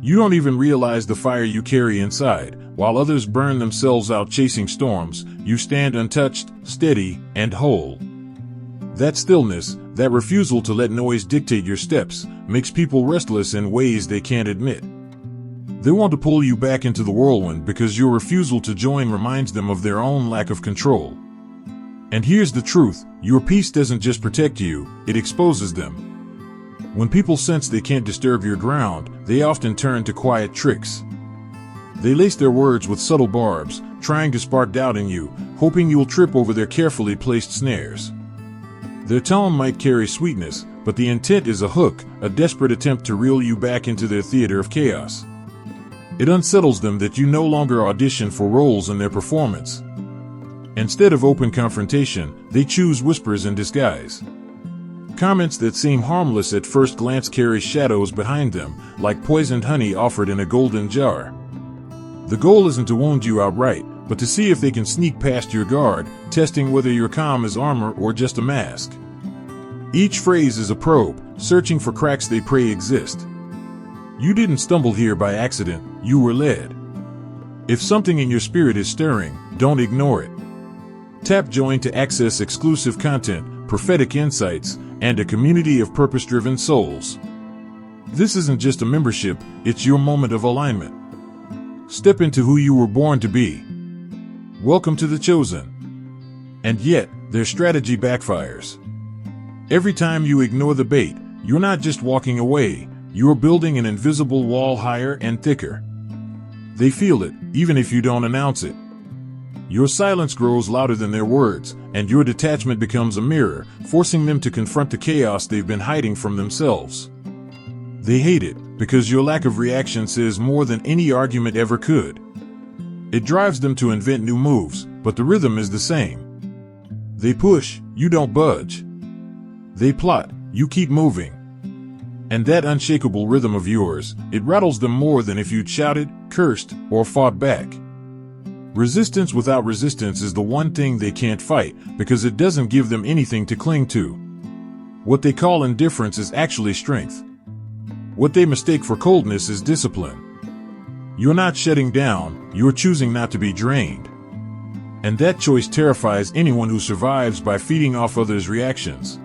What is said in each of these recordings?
You don't even realize the fire you carry inside. While others burn themselves out chasing storms, you stand untouched, steady, and whole. That stillness, that refusal to let noise dictate your steps, makes people restless in ways they can't admit. They want to pull you back into the whirlwind because your refusal to join reminds them of their own lack of control. And here's the truth, your peace doesn't just protect you, it exposes them. When people sense they can't disturb your ground, they often turn to quiet tricks. They lace their words with subtle barbs, trying to spark doubt in you, hoping you'll trip over their carefully placed snares. Their tone might carry sweetness, but the intent is a hook, a desperate attempt to reel you back into their theater of chaos. It unsettles them that you no longer audition for roles in their performance. Instead of open confrontation, they choose whispers in disguise. Comments that seem harmless at first glance carry shadows behind them, like poisoned honey offered in a golden jar. The goal isn't to wound you outright, but to see if they can sneak past your guard, testing whether your calm is armor or just a mask. Each phrase is a probe, searching for cracks they pray exist. You didn't stumble here by accident, you were led. If something in your spirit is stirring, don't ignore it. Tap join to access exclusive content, prophetic insights, and a community of purpose-driven souls. This isn't just a membership, it's your moment of alignment. Step into who you were born to be. Welcome to the chosen. And yet, their strategy backfires. Every time you ignore the bait, you're not just walking away, you're building an invisible wall higher and thicker. They feel it, even if you don't announce it. Your silence grows louder than their words, and your detachment becomes a mirror, forcing them to confront the chaos they've been hiding from themselves. They hate it, because your lack of reaction says more than any argument ever could. It drives them to invent new moves, but the rhythm is the same. They push, you don't budge. They plot, you keep moving. And that unshakable rhythm of yours, it rattles them more than if you'd shouted, cursed, or fought back. Resistance without resistance is the one thing they can't fight, because it doesn't give them anything to cling to. What they call indifference is actually strength. What they mistake for coldness is discipline. You're not shutting down, you're choosing not to be drained. And that choice terrifies anyone who survives by feeding off others' reactions.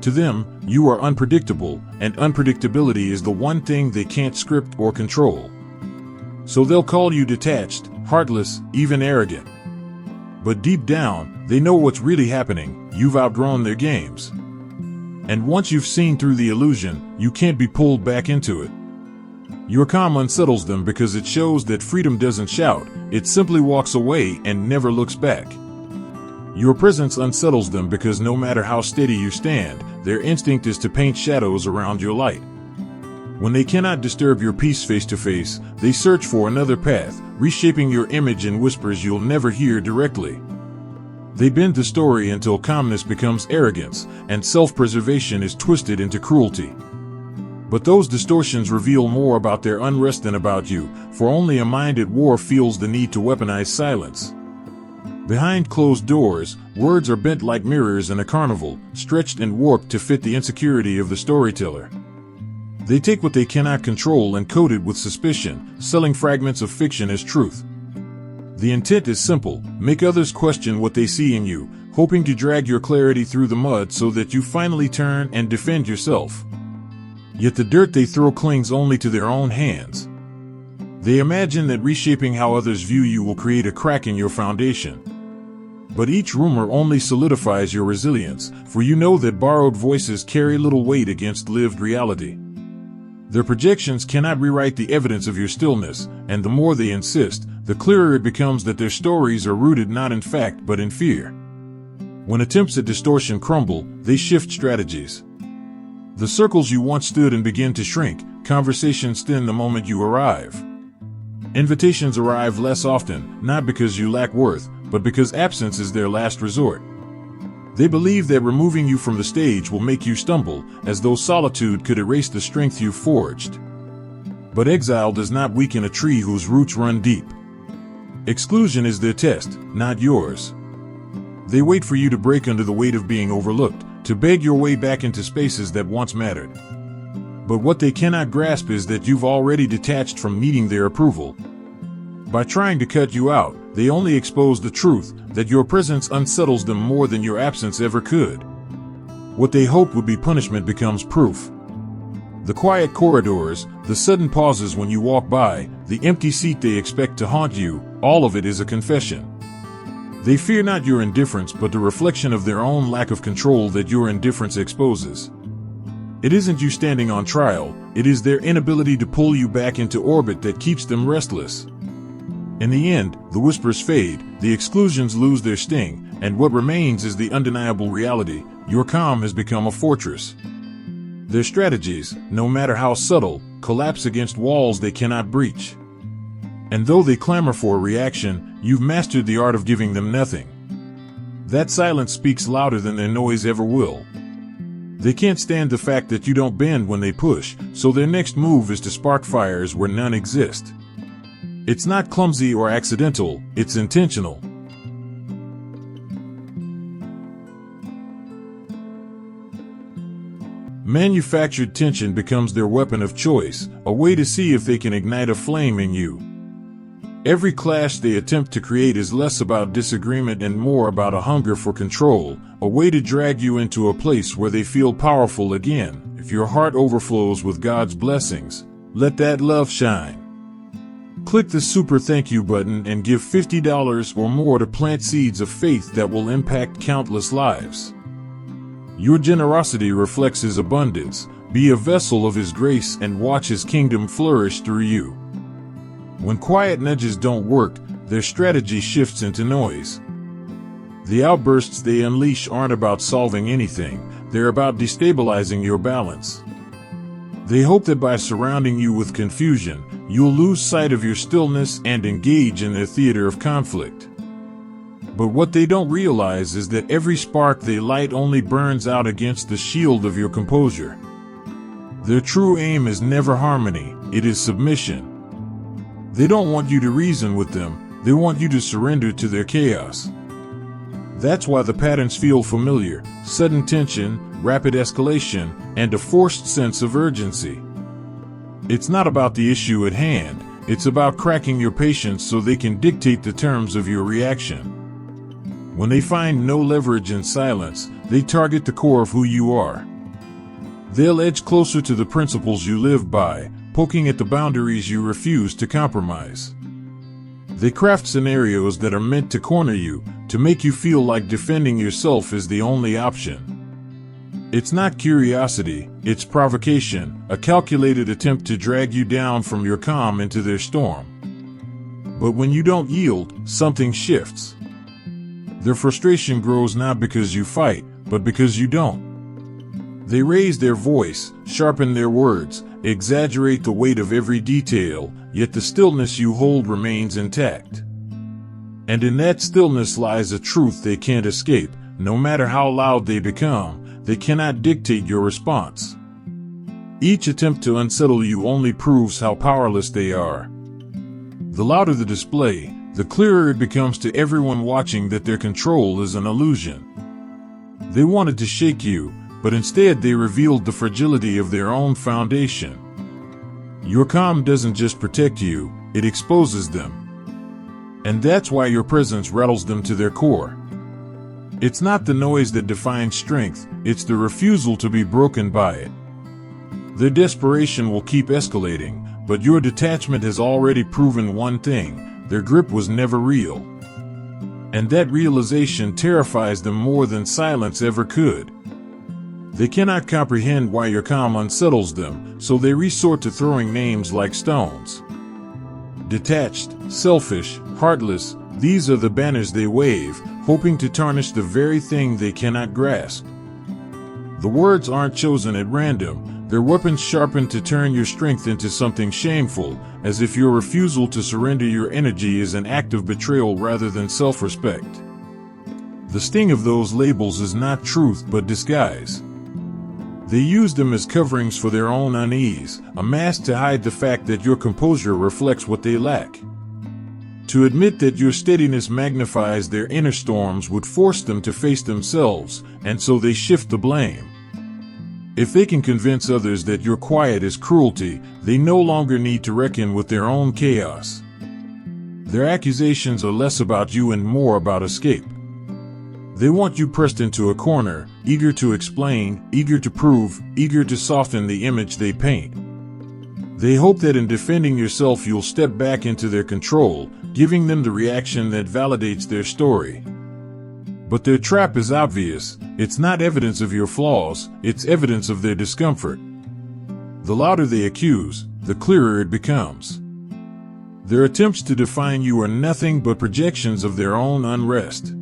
To them, you are unpredictable, and unpredictability is the one thing they can't script or control. So they'll call you detached, heartless, even arrogant. But deep down, they know what's really happening, you've outgrown their games. And once you've seen through the illusion, you can't be pulled back into it. Your calm unsettles them because it shows that freedom doesn't shout, it simply walks away and never looks back. Your presence unsettles them because no matter how steady you stand, their instinct is to paint shadows around your light. When they cannot disturb your peace face to face, they search for another path, reshaping your image in whispers you'll never hear directly. They bend the story until calmness becomes arrogance, and self-preservation is twisted into cruelty. But those distortions reveal more about their unrest than about you, for only a mind at war feels the need to weaponize silence. Behind closed doors, words are bent like mirrors in a carnival, stretched and warped to fit the insecurity of the storyteller. They take what they cannot control and coat it with suspicion, selling fragments of fiction as truth. The intent is simple, make others question what they see in you, hoping to drag your clarity through the mud so that you finally turn and defend yourself. Yet the dirt they throw clings only to their own hands. They imagine that reshaping how others view you will create a crack in your foundation. But each rumor only solidifies your resilience, for you know that borrowed voices carry little weight against lived reality. Their projections cannot rewrite the evidence of your stillness, and the more they insist, the clearer it becomes that their stories are rooted not in fact but in fear. When attempts at distortion crumble, they shift strategies. The circles you once stood in begin to shrink, conversations thin the moment you arrive. Invitations arrive less often, not because you lack worth, but because absence is their last resort. They believe that removing you from the stage will make you stumble, as though solitude could erase the strength you've forged. But exile does not weaken a tree whose roots run deep. Exclusion is their test, not yours. They wait for you to break under the weight of being overlooked, to beg your way back into spaces that once mattered. But what they cannot grasp is that you've already detached from needing their approval. By trying to cut you out, they only expose the truth that your presence unsettles them more than your absence ever could. What they hoped would be punishment becomes proof. The quiet corridors, the sudden pauses when you walk by, the empty seat they expect to haunt you, all of it is a confession. They fear not your indifference but the reflection of their own lack of control that your indifference exposes. It isn't you standing on trial, it is their inability to pull you back into orbit that keeps them restless. In the end, the whispers fade, the exclusions lose their sting, and what remains is the undeniable reality: your calm has become a fortress. Their strategies, no matter how subtle, collapse against walls they cannot breach. And though they clamor for a reaction, you've mastered the art of giving them nothing. That silence speaks louder than their noise ever will. They can't stand the fact that you don't bend when they push, so their next move is to spark fires where none exist. It's not clumsy or accidental, it's intentional. Manufactured tension becomes their weapon of choice, a way to see if they can ignite a flame in you. Every clash they attempt to create is less about disagreement and more about a hunger for control, a way to drag you into a place where they feel powerful again. If your heart overflows with God's blessings, let that love shine. Click the super thank you button and give $50 or more to plant seeds of faith that will impact countless lives. Your generosity reflects His abundance. Be a vessel of His grace and watch His kingdom flourish through you. When quiet nudges don't work, their strategy shifts into noise. The outbursts they unleash aren't about solving anything, they're about destabilizing your balance. They hope that by surrounding you with confusion, you'll lose sight of your stillness and engage in their theater of conflict. But what they don't realize is that every spark they light only burns out against the shield of your composure. Their true aim is never harmony, it is submission. They don't want you to reason with them, they want you to surrender to their chaos. That's why the patterns feel familiar: sudden tension, rapid escalation, and a forced sense of urgency. It's not about the issue at hand, it's about cracking your patience so they can dictate the terms of your reaction. When they find no leverage in silence, they target the core of who you are. They'll edge closer to the principles you live by, poking at the boundaries you refuse to compromise. They craft scenarios that are meant to corner you, to make you feel like defending yourself is the only option. It's not curiosity, it's provocation, a calculated attempt to drag you down from your calm into their storm. But when you don't yield, something shifts. Their frustration grows not because you fight, but because you don't. They raise their voice, sharpen their words, exaggerate the weight of every detail, yet the stillness you hold remains intact. And in that stillness lies a truth they can't escape. No matter how loud they become, they cannot dictate your response. Each attempt to unsettle you only proves how powerless they are. The louder the display, the clearer it becomes to everyone watching that their control is an illusion. They wanted to shake you, but instead they revealed the fragility of their own foundation. Your calm doesn't just protect you, it exposes them. And that's why your presence rattles them to their core. It's not the noise that defines strength, it's the refusal to be broken by it. Their desperation will keep escalating, but your detachment has already proven one thing: their grip was never real. And that realization terrifies them more than silence ever could. They cannot comprehend why your calm unsettles them, so they resort to throwing names like stones. Detached, selfish, heartless, these are the banners they wave, hoping to tarnish the very thing they cannot grasp. The words aren't chosen at random, they're weapons sharpened to turn your strength into something shameful, as if your refusal to surrender your energy is an act of betrayal rather than self-respect. The sting of those labels is not truth but disguise. They use them as coverings for their own unease, a mask to hide the fact that your composure reflects what they lack. To admit that your steadiness magnifies their inner storms would force them to face themselves, and so they shift the blame. If they can convince others that your quiet is cruelty, they no longer need to reckon with their own chaos. Their accusations are less about you and more about escape. They want you pressed into a corner, eager to explain, eager to prove, eager to soften the image they paint. They hope that in defending yourself you'll step back into their control, giving them the reaction that validates their story. But their trap is obvious. It's not evidence of your flaws, it's evidence of their discomfort. The louder they accuse, the clearer it becomes. Their attempts to define you are nothing but projections of their own unrest.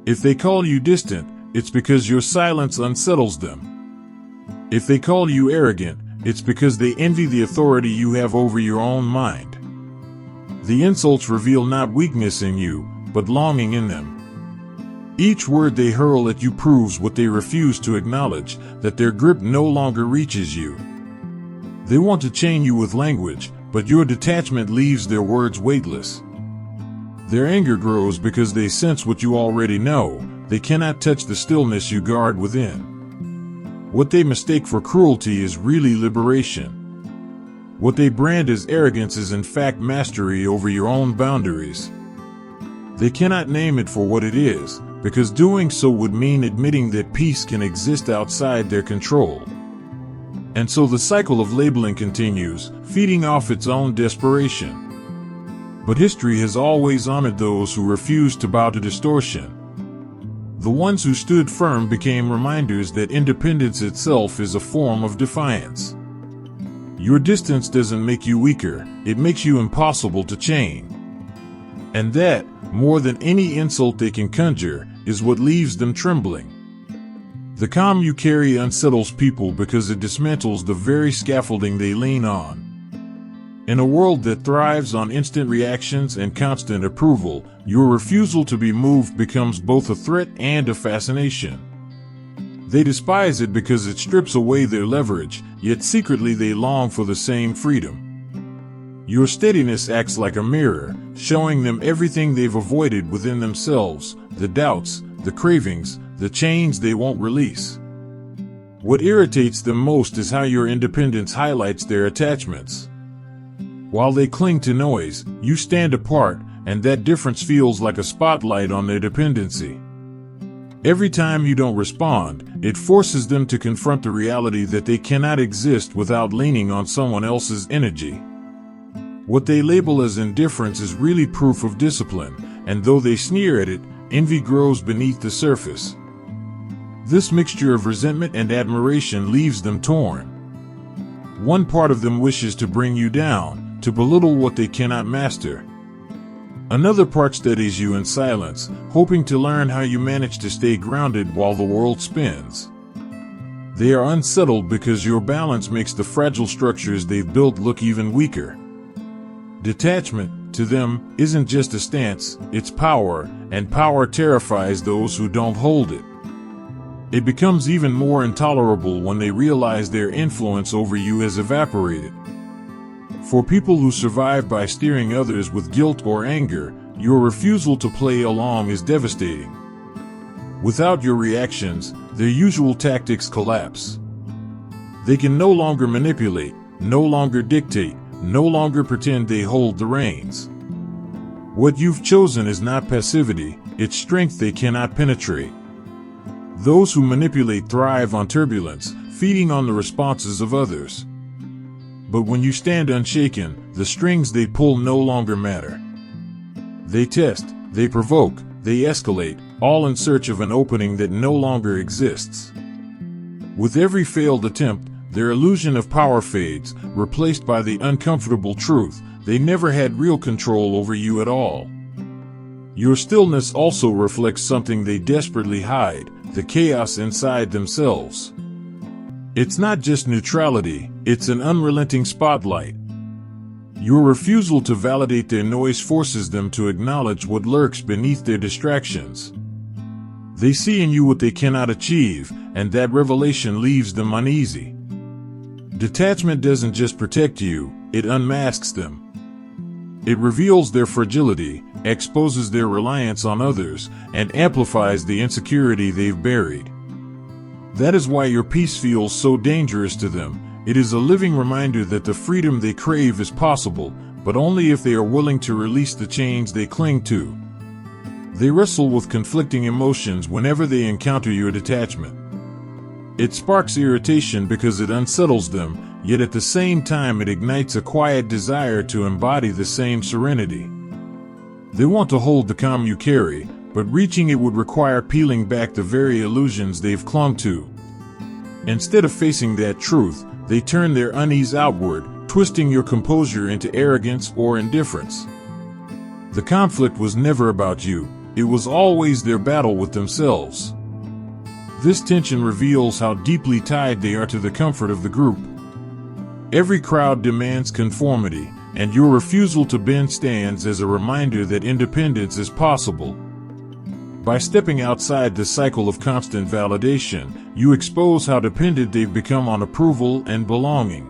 If they call you distant, it's because your silence unsettles them. If they call you arrogant, it's because they envy the authority you have over your own mind. The insults reveal not weakness in you, but longing in them. Each word they hurl at you proves what they refuse to acknowledge, that their grip no longer reaches you. They want to chain you with language, but your detachment leaves their words weightless. Their anger grows because they sense what you already know. They cannot touch the stillness you guard within. What they mistake for cruelty is really liberation. What they brand as arrogance is in fact mastery over your own boundaries. They cannot name it for what it is, because doing so would mean admitting that peace can exist outside their control. And so the cycle of labeling continues, feeding off its own desperation. But history has always honored those who refused to bow to distortion. The ones who stood firm became reminders that independence itself is a form of defiance. Your distance doesn't make you weaker, it makes you impossible to chain. And that, more than any insult they can conjure, is what leaves them trembling. The calm you carry unsettles people because it dismantles the very scaffolding they lean on. In a world that thrives on instant reactions and constant approval, your refusal to be moved becomes both a threat and a fascination. They despise it because it strips away their leverage, yet secretly they long for the same freedom. Your steadiness acts like a mirror, showing them everything they've avoided within themselves, the doubts, the cravings, the chains they won't release. What irritates them most is how your independence highlights their attachments. While they cling to noise, you stand apart, and that difference feels like a spotlight on their dependency. Every time you don't respond, it forces them to confront the reality that they cannot exist without leaning on someone else's energy. What they label as indifference is really proof of discipline, and though they sneer at it, envy grows beneath the surface. This mixture of resentment and admiration leaves them torn. One part of them wishes to bring you down, to belittle what they cannot master. Another part studies you in silence, hoping to learn how you manage to stay grounded while the world spins. They are unsettled because your balance makes the fragile structures they've built look even weaker. Detachment, to them, isn't just a stance, it's power, and power terrifies those who don't hold it. It becomes even more intolerable when they realize their influence over you has evaporated. For people who survive by steering others with guilt or anger, your refusal to play along is devastating. Without your reactions, their usual tactics collapse. They can no longer manipulate, no longer dictate, no longer pretend they hold the reins. What you've chosen is not passivity, it's strength they cannot penetrate. Those who manipulate thrive on turbulence, feeding on the responses of others. But when you stand unshaken, the strings they pull no longer matter. They test, they provoke, they escalate, all in search of an opening that no longer exists. With every failed attempt, their illusion of power fades, replaced by the uncomfortable truth they never had real control over you at all. Your stillness also reflects something they desperately hide, the chaos inside themselves. It's not just neutrality, it's an unrelenting spotlight. Your refusal to validate their noise forces them to acknowledge what lurks beneath their distractions. They see in you what they cannot achieve, and that revelation leaves them uneasy. Detachment doesn't just protect you, it unmasks them. It reveals their fragility, exposes their reliance on others, and amplifies the insecurity they've buried. That is why your peace feels so dangerous to them. It is a living reminder that the freedom they crave is possible, but only if they are willing to release the chains they cling to. They wrestle with conflicting emotions whenever they encounter your detachment. It sparks irritation because it unsettles them, yet at the same time it ignites a quiet desire to embody the same serenity. They want to hold the calm you carry, but reaching it would require peeling back the very illusions they've clung to. Instead of facing that truth, they turn their unease outward, twisting your composure into arrogance or indifference. The conflict was never about you, it was always their battle with themselves. This tension reveals how deeply tied they are to the comfort of the group. Every crowd demands conformity, and your refusal to bend stands as a reminder that independence is possible. By stepping outside the cycle of constant validation, you expose how dependent they've become on approval and belonging.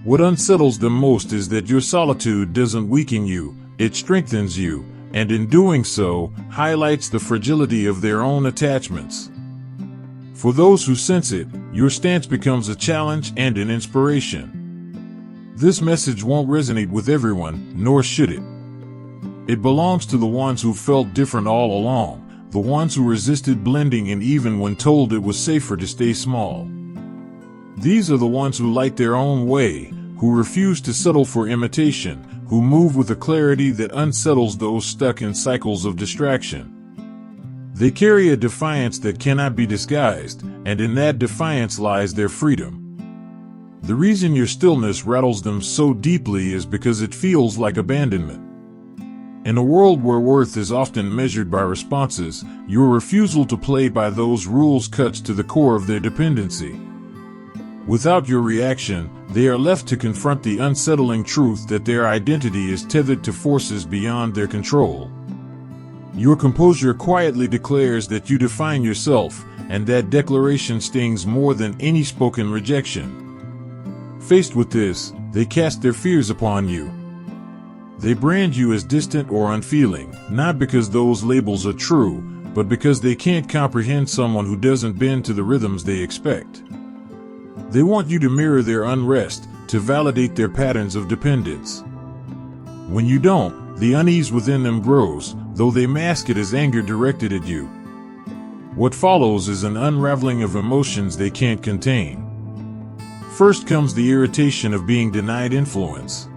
What unsettles them most is that your solitude doesn't weaken you, it strengthens you, and in doing so, highlights the fragility of their own attachments. For those who sense it, your stance becomes a challenge and an inspiration. This message won't resonate with everyone, nor should it. It belongs to the ones who felt different all along, the ones who resisted blending in even when told it was safer to stay small. These are the ones who light their own way, who refuse to settle for imitation, who move with a clarity that unsettles those stuck in cycles of distraction. They carry a defiance that cannot be disguised, and in that defiance lies their freedom. The reason your stillness rattles them so deeply is because it feels like abandonment. In a world where worth is often measured by responses, your refusal to play by those rules cuts to the core of their dependency. Without your reaction, they are left to confront the unsettling truth that their identity is tethered to forces beyond their control. Your composure quietly declares that you define yourself, and that declaration stings more than any spoken rejection. Faced with this, they cast their fears upon you. They brand you as distant or unfeeling, not because those labels are true, but because they can't comprehend someone who doesn't bend to the rhythms they expect. They want you to mirror their unrest, to validate their patterns of dependence. When you don't, the unease within them grows, though they mask it as anger directed at you. What follows is an unraveling of emotions they can't contain. First comes the irritation of being denied influence.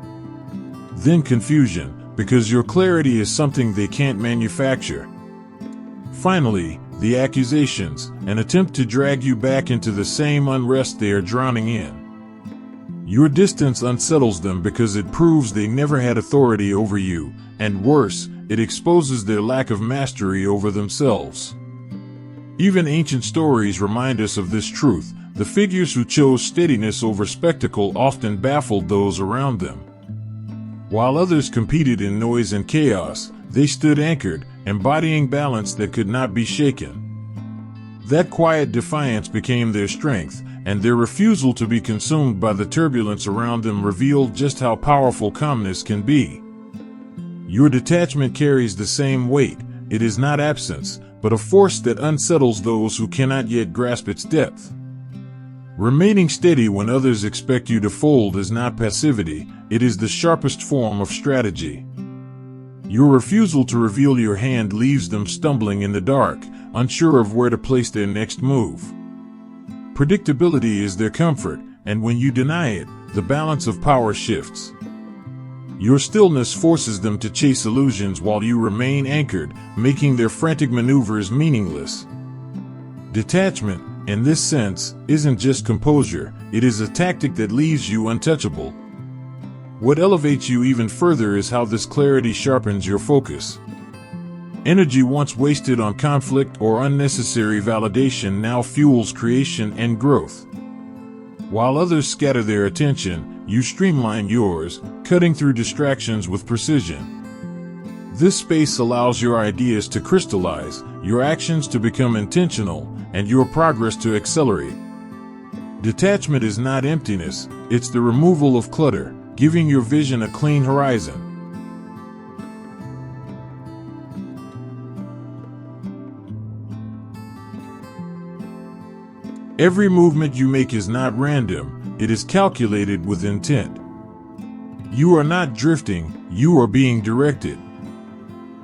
Then confusion, because your clarity is something they can't manufacture. Finally, the accusations, an attempt to drag you back into the same unrest they are drowning in. Your distance unsettles them because it proves they never had authority over you, and worse, it exposes their lack of mastery over themselves. Even ancient stories remind us of this truth. The figures who chose steadiness over spectacle often baffled those around them. While others competed in noise and chaos, they stood anchored, embodying balance that could not be shaken. That quiet defiance became their strength, and their refusal to be consumed by the turbulence around them revealed just how powerful calmness can be. Your detachment carries the same weight. It is not absence, but a force that unsettles those who cannot yet grasp its depth. Remaining steady when others expect you to fold is not passivity, it is the sharpest form of strategy. Your refusal to reveal your hand leaves them stumbling in the dark, unsure of where to place their next move. Predictability is their comfort, and when you deny it, the balance of power shifts. Your stillness forces them to chase illusions while you remain anchored, making their frantic maneuvers meaningless. Detachment, in this sense, isn't just composure, it is a tactic that leaves you untouchable. What elevates you even further is how this clarity sharpens your focus. Energy once wasted on conflict or unnecessary validation now fuels creation and growth. While others scatter their attention, you streamline yours, cutting through distractions with precision. This space allows your ideas to crystallize, your actions to become intentional, and your progress to accelerate. Detachment is not emptiness, it's the removal of clutter, giving your vision a clean horizon. Every movement you make is not random, it is calculated with intent. You are not drifting, you are being directed.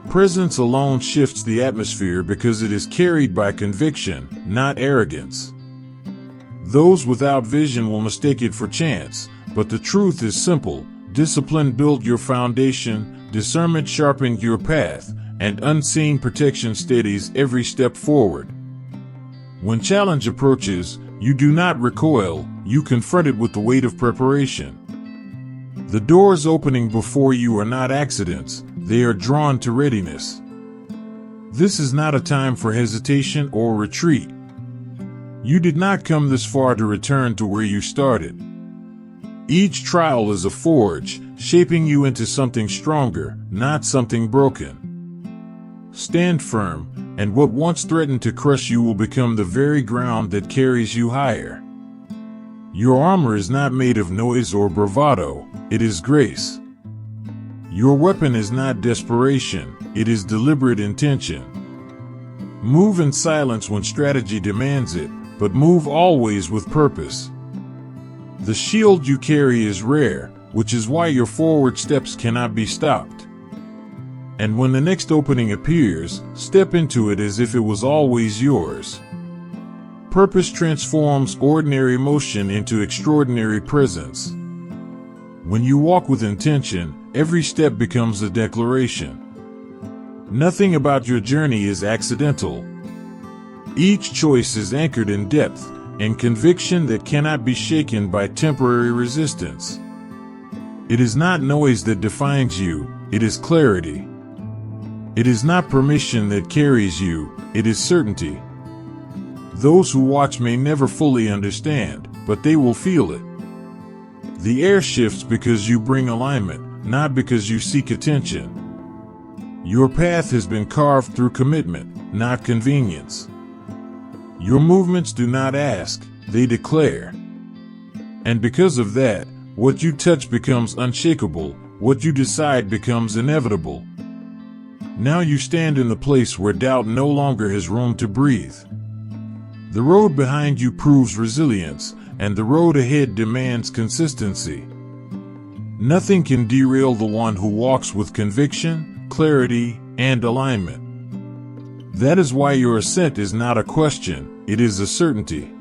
Presence alone shifts the atmosphere because it is carried by conviction, not arrogance. Those without vision will mistake it for chance, but the truth is simple. Discipline built your foundation, discernment sharpened your path, and unseen protection steadies every step forward. When challenge approaches, you do not recoil, you confront it with the weight of preparation. The doors opening before you are not accidents, they are drawn to readiness. This is not a time for hesitation or retreat. You did not come this far to return to where you started. Each trial is a forge, shaping you into something stronger, not something broken. Stand firm, and what once threatened to crush you will become the very ground that carries you higher. Your armor is not made of noise or bravado, it is grace. Your weapon is not desperation, it is deliberate intention. Move in silence when strategy demands it, but move always with purpose. The shield you carry is rare, which is why your forward steps cannot be stopped. And when the next opening appears, step into it as if it was always yours. Purpose transforms ordinary motion into extraordinary presence. When you walk with intention, every step becomes a declaration. Nothing about your journey is accidental. Each choice is anchored in depth and conviction that cannot be shaken by temporary resistance. It is not noise that defines you, it is clarity. It is not permission that carries you, it is certainty. Those who watch may never fully understand, but they will feel it. The air shifts because you bring alignment, not because you seek attention. Your path has been carved through commitment, not convenience. Your movements do not ask, they declare. And because of that, what you touch becomes unshakable, what you decide becomes inevitable. Now you stand in the place where doubt no longer has room to breathe. The road behind you proves resilience, and the road ahead demands consistency. Nothing can derail the one who walks with conviction, clarity, and alignment. That is why your ascent is not a question, it is a certainty.